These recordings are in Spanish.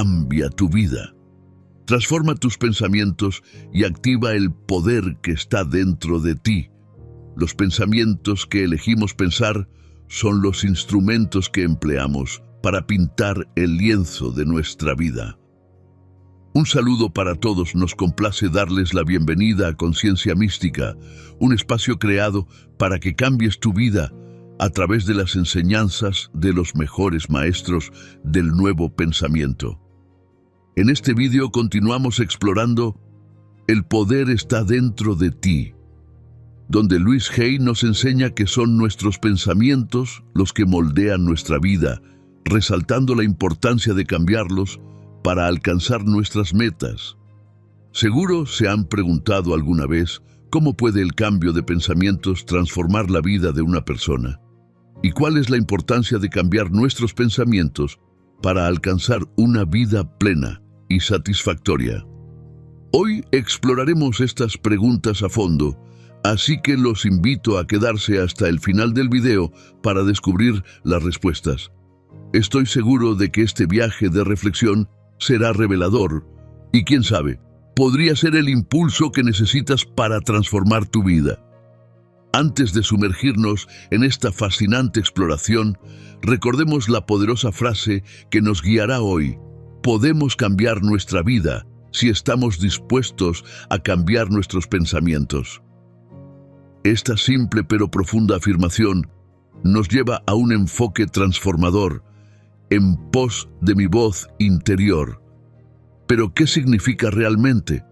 cambia tu vida. Transforma tus pensamientos y activa el poder que está dentro de ti. Los pensamientos que elegimos pensar son los instrumentos que empleamos para pintar el lienzo de nuestra vida. Un saludo para todos, nos complace darles la bienvenida a Conciencia Mística, un espacio creado para que cambies tu vida a través de las enseñanzas de los mejores maestros del nuevo pensamiento. En este vídeo continuamos explorando El poder está dentro de ti, donde Louise Hay nos enseña que son nuestros pensamientos los que moldean nuestra vida, resaltando la importancia de cambiarlos para alcanzar nuestras metas. Seguro se han preguntado alguna vez cómo puede el cambio de pensamientos transformar la vida de una persona. ¿Y cuál es la importancia de cambiar nuestros pensamientos para alcanzar una vida plena y satisfactoria? Hoy exploraremos estas preguntas a fondo, así que los invito a quedarse hasta el final del video para descubrir las respuestas. Estoy seguro de que este viaje de reflexión será revelador y, quién sabe, podría ser el impulso que necesitas para transformar tu vida. Antes de sumergirnos en esta fascinante exploración, recordemos la poderosa frase que nos guiará hoy. Podemos cambiar nuestra vida si estamos dispuestos a cambiar nuestros pensamientos. Esta simple pero profunda afirmación nos lleva a un enfoque transformador, en pos de mi voz interior. ¿Pero qué significa realmente?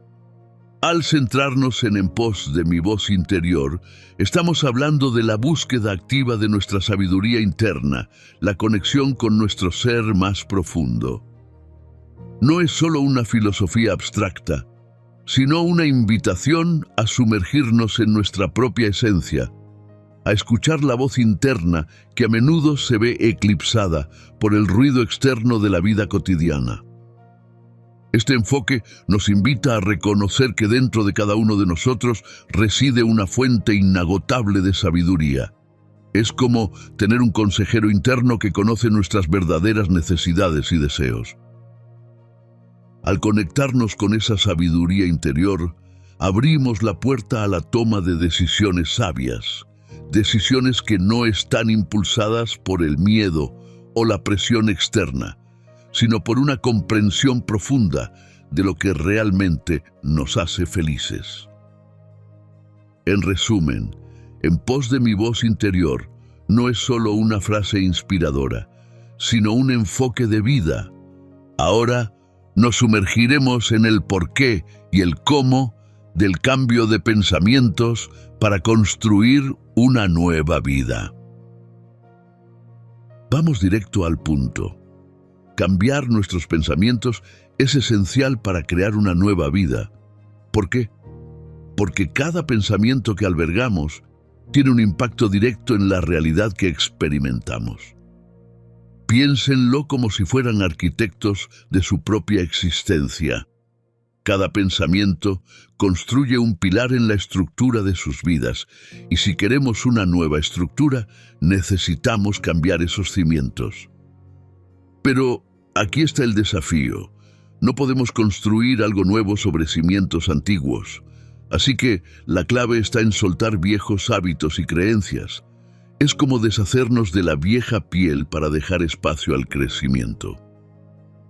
Al centrarnos en pos de mi voz interior, estamos hablando de la búsqueda activa de nuestra sabiduría interna, la conexión con nuestro ser más profundo. No es solo una filosofía abstracta, sino una invitación a sumergirnos en nuestra propia esencia, a escuchar la voz interna que a menudo se ve eclipsada por el ruido externo de la vida cotidiana. Este enfoque nos invita a reconocer que dentro de cada uno de nosotros reside una fuente inagotable de sabiduría. Es como tener un consejero interno que conoce nuestras verdaderas necesidades y deseos. Al conectarnos con esa sabiduría interior, abrimos la puerta a la toma de decisiones sabias, decisiones que no están impulsadas por el miedo o la presión externa, sino por una comprensión profunda de lo que realmente nos hace felices. En resumen, en pos de mi voz interior no es solo una frase inspiradora, sino un enfoque de vida. Ahora nos sumergiremos en el porqué y el cómo del cambio de pensamientos para construir una nueva vida. Vamos directo al punto. Cambiar nuestros pensamientos es esencial para crear una nueva vida. ¿Por qué? Porque cada pensamiento que albergamos tiene un impacto directo en la realidad que experimentamos. Piénsenlo como si fueran arquitectos de su propia existencia. Cada pensamiento construye un pilar en la estructura de sus vidas, y si queremos una nueva estructura, necesitamos cambiar esos cimientos. Pero aquí está el desafío. No podemos construir algo nuevo sobre cimientos antiguos. Así que la clave está en soltar viejos hábitos y creencias. Es como deshacernos de la vieja piel para dejar espacio al crecimiento.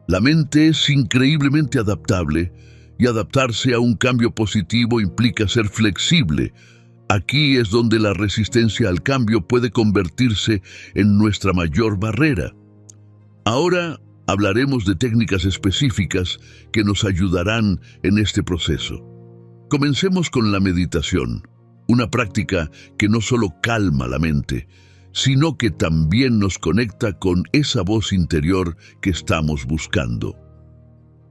La mente es increíblemente adaptable, y adaptarse a un cambio positivo implica ser flexible. Aquí es donde la resistencia al cambio puede convertirse en nuestra mayor barrera. Ahora hablaremos de técnicas específicas que nos ayudarán en este proceso. Comencemos con la meditación, una práctica que no solo calma la mente, sino que también nos conecta con esa voz interior que estamos buscando.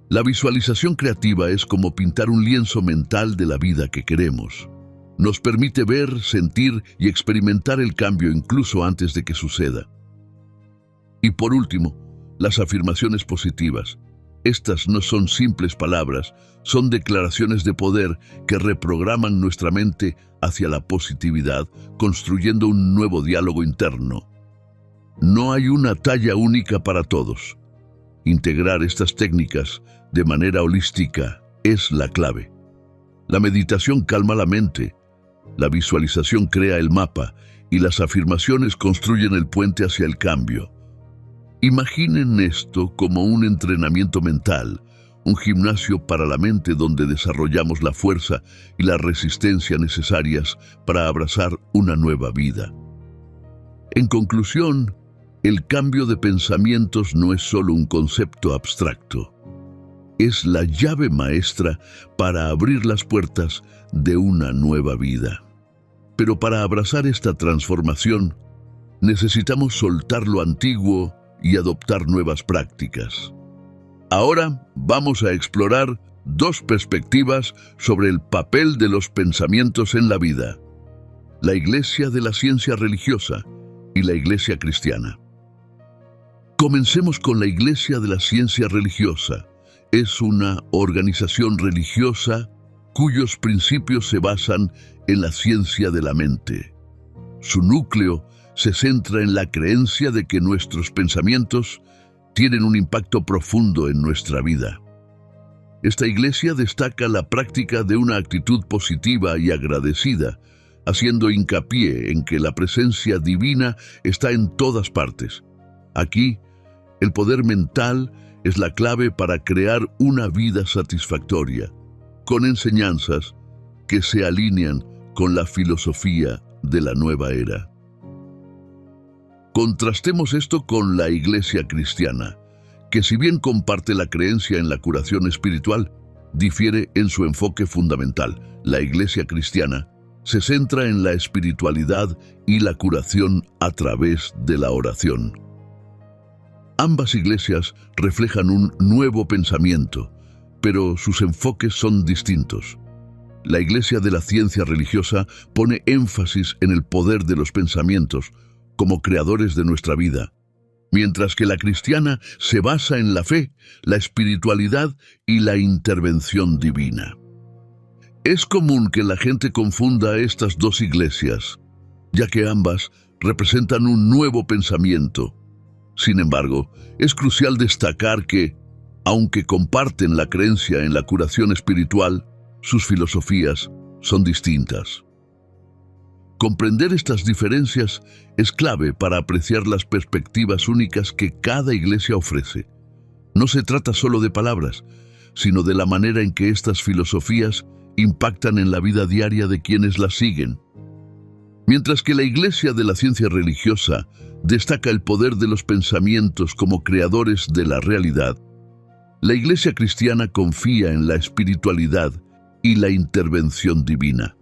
La visualización creativa es como pintar un lienzo mental de la vida que queremos. Nos permite ver, sentir y experimentar el cambio incluso antes de que suceda. Y por último, las afirmaciones positivas. Estas no son simples palabras, son declaraciones de poder que reprograman nuestra mente hacia la positividad, construyendo un nuevo diálogo interno. No hay una talla única para todos. Integrar estas técnicas de manera holística es la clave. La meditación calma la mente, la visualización crea el mapa y las afirmaciones construyen el puente hacia el cambio. Imaginen esto como un entrenamiento mental, un gimnasio para la mente donde desarrollamos la fuerza y la resistencia necesarias para abrazar una nueva vida. En conclusión, el cambio de pensamientos no es solo un concepto abstracto. Es la llave maestra para abrir las puertas de una nueva vida. Pero para abrazar esta transformación, necesitamos soltar lo antiguo y adoptar nuevas prácticas. Ahora vamos a explorar dos perspectivas sobre el papel de los pensamientos en la vida: la Iglesia de la ciencia religiosa y la Iglesia cristiana. Comencemos con la Iglesia de la ciencia religiosa. Es una organización religiosa cuyos principios se basan en la ciencia de la mente. Su núcleo se centra en la creencia de que nuestros pensamientos tienen un impacto profundo en nuestra vida. Esta iglesia destaca la práctica de una actitud positiva y agradecida, haciendo hincapié en que la presencia divina está en todas partes. Aquí, el poder mental es la clave para crear una vida satisfactoria, con enseñanzas que se alinean con la filosofía de la nueva era. Contrastemos esto con la Iglesia cristiana, que si bien comparte la creencia en la curación espiritual, difiere en su enfoque fundamental. La Iglesia cristiana se centra en la espiritualidad y la curación a través de la oración. Ambas iglesias reflejan un nuevo pensamiento, pero sus enfoques son distintos. La Iglesia de la ciencia religiosa pone énfasis en el poder de los pensamientos como creadores de nuestra vida, mientras que la cristiana se basa en la fe, la espiritualidad y la intervención divina. Es común que la gente confunda estas dos iglesias, ya que ambas representan un nuevo pensamiento. Sin embargo, es crucial destacar que, aunque comparten la creencia en la curación espiritual, sus filosofías son distintas. Comprender estas diferencias es clave para apreciar las perspectivas únicas que cada iglesia ofrece. No se trata solo de palabras, sino de la manera en que estas filosofías impactan en la vida diaria de quienes las siguen. Mientras que la Iglesia de la ciencia religiosa destaca el poder de los pensamientos como creadores de la realidad, la Iglesia cristiana confía en la espiritualidad y la intervención divina.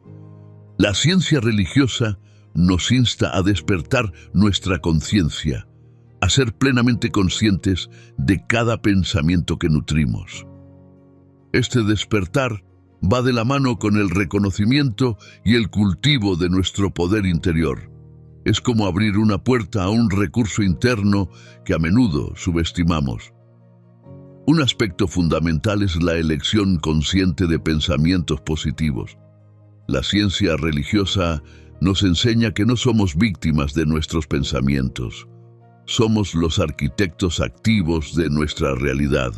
La ciencia religiosa nos insta a despertar nuestra conciencia, a ser plenamente conscientes de cada pensamiento que nutrimos. Este despertar va de la mano con el reconocimiento y el cultivo de nuestro poder interior. Es como abrir una puerta a un recurso interno que a menudo subestimamos. Un aspecto fundamental es la elección consciente de pensamientos positivos. La ciencia religiosa nos enseña que no somos víctimas de nuestros pensamientos. Somos los arquitectos activos de nuestra realidad.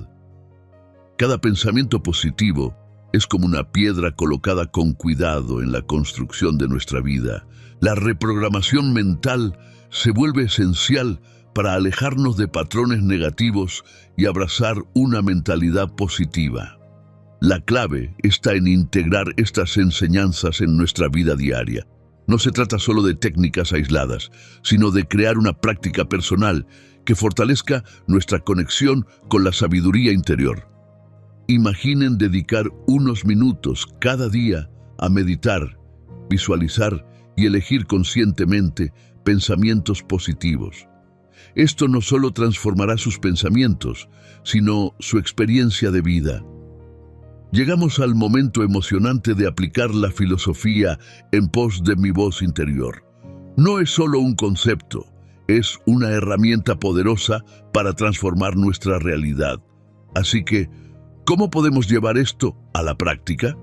Cada pensamiento positivo es como una piedra colocada con cuidado en la construcción de nuestra vida. La reprogramación mental se vuelve esencial para alejarnos de patrones negativos y abrazar una mentalidad positiva. La clave está en integrar estas enseñanzas en nuestra vida diaria. No se trata solo de técnicas aisladas, sino de crear una práctica personal que fortalezca nuestra conexión con la sabiduría interior. Imaginen dedicar unos minutos cada día a meditar, visualizar y elegir conscientemente pensamientos positivos. Esto no solo transformará sus pensamientos, sino su experiencia de vida. Llegamos al momento emocionante de aplicar la filosofía en pos de mi voz interior. No es solo un concepto, es una herramienta poderosa para transformar nuestra realidad. Así que, ¿cómo podemos llevar esto a la práctica?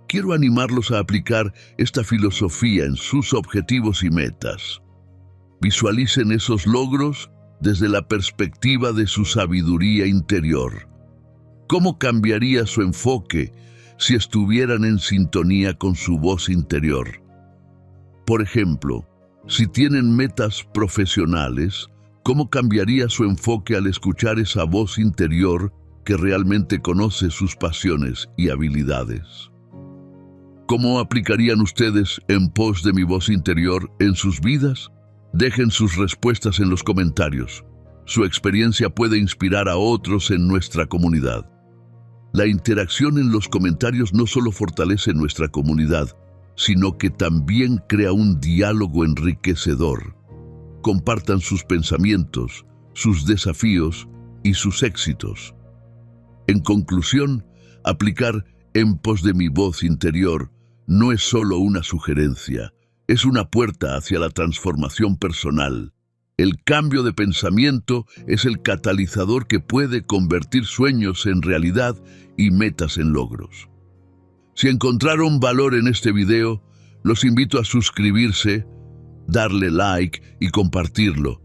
Quiero animarlos a aplicar esta filosofía en sus objetivos y metas. Visualicen esos logros desde la perspectiva de su sabiduría interior. ¿Cómo cambiaría su enfoque si estuvieran en sintonía con su voz interior? Por ejemplo, si tienen metas profesionales, ¿cómo cambiaría su enfoque al escuchar esa voz interior que realmente conoce sus pasiones y habilidades? ¿Cómo aplicarían ustedes En pos de mi voz interior en sus vidas? Dejen sus respuestas en los comentarios. Su experiencia puede inspirar a otros en nuestra comunidad. La interacción en los comentarios no solo fortalece nuestra comunidad, sino que también crea un diálogo enriquecedor. Compartan sus pensamientos, sus desafíos y sus éxitos. En conclusión, aplicar En pos de mi voz interior no es solo una sugerencia, es una puerta hacia la transformación personal. El cambio de pensamiento es el catalizador que puede convertir sueños en realidad y metas en logros. Si encontraron valor en este video, los invito a suscribirse, darle like y compartirlo.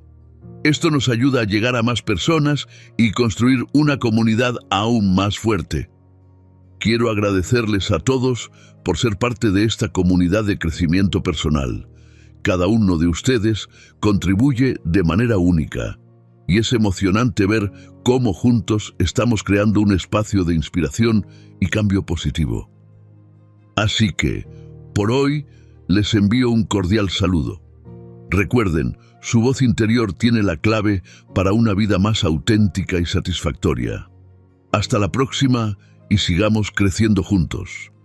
Esto nos ayuda a llegar a más personas y construir una comunidad aún más fuerte. Quiero agradecerles a todos por ser parte de esta comunidad de crecimiento personal. Cada uno de ustedes contribuye de manera única y es emocionante ver cómo juntos estamos creando un espacio de inspiración y cambio positivo. Así que, por hoy, les envío un cordial saludo. Recuerden, su voz interior tiene la clave para una vida más auténtica y satisfactoria. Hasta la próxima y sigamos creciendo juntos.